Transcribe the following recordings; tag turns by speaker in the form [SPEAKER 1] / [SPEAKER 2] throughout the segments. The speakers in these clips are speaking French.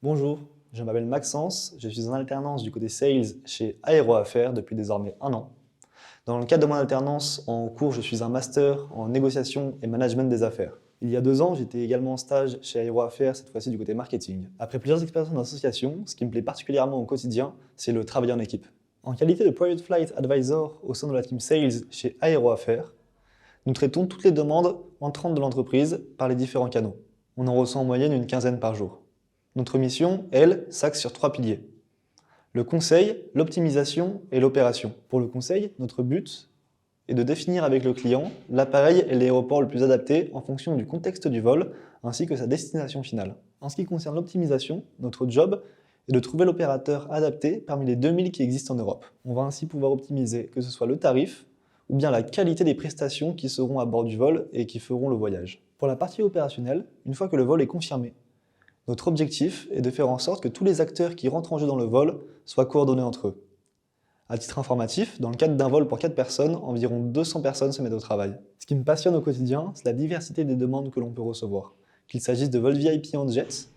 [SPEAKER 1] Bonjour, je m'appelle Maxence, je suis en alternance du côté Sales chez Aéroaffaires depuis désormais 1 an. Dans le cadre de mon alternance en cours, je suis un master en négociation et management des affaires. Il y a 2 ans, j'étais également en stage chez Aéroaffaires, cette fois-ci du côté marketing. Après plusieurs expériences en association, ce qui me plaît particulièrement au quotidien, c'est le travail en équipe. En qualité de Private Flight Advisor au sein de la team Sales chez Aéroaffaires, nous traitons toutes les demandes entrantes de l'entreprise par les différents canaux. On en reçoit en moyenne une quinzaine par jour. Notre mission, elle, s'axe sur 3 piliers. Le conseil, l'optimisation et l'opération. Pour le conseil, notre but est de définir avec le client l'appareil et l'aéroport le plus adapté en fonction du contexte du vol ainsi que sa destination finale. En ce qui concerne l'optimisation, notre job est de trouver l'opérateur adapté parmi les 2000 qui existent en Europe. On va ainsi pouvoir optimiser que ce soit le tarif ou bien la qualité des prestations qui seront à bord du vol et qui feront le voyage. Pour la partie opérationnelle, une fois que le vol est confirmé, notre objectif est de faire en sorte que tous les acteurs qui rentrent en jeu dans le vol soient coordonnés entre eux. À titre informatif, dans le cadre d'un vol pour 4 personnes, environ 200 personnes se mettent au travail. Ce qui me passionne au quotidien, c'est la diversité des demandes que l'on peut recevoir. Qu'il s'agisse de vols VIP en jet,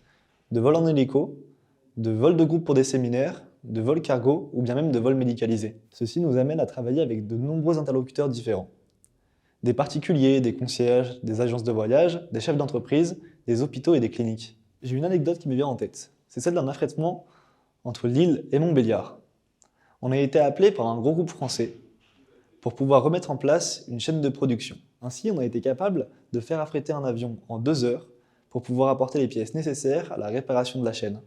[SPEAKER 1] de vols en hélico, de vols de groupe pour des séminaires, de vols cargo ou bien même de vols médicalisés. Ceci nous amène à travailler avec de nombreux interlocuteurs différents. Des particuliers, des concierges, des agences de voyage, des chefs d'entreprise, des hôpitaux et des cliniques. J'ai une anecdote qui me vient en tête. C'est celle d'un affrètement entre Lille et Montbéliard. On a été appelé par un gros groupe français pour pouvoir remettre en place une chaîne de production. Ainsi, on a été capable de faire affréter un avion en 2 heures pour pouvoir apporter les pièces nécessaires à la réparation de la chaîne.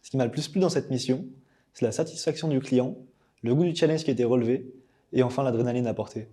[SPEAKER 1] Ce qui m'a le plus plu dans cette mission, c'est la satisfaction du client, le goût du challenge qui a été relevé et enfin l'adrénaline apportée.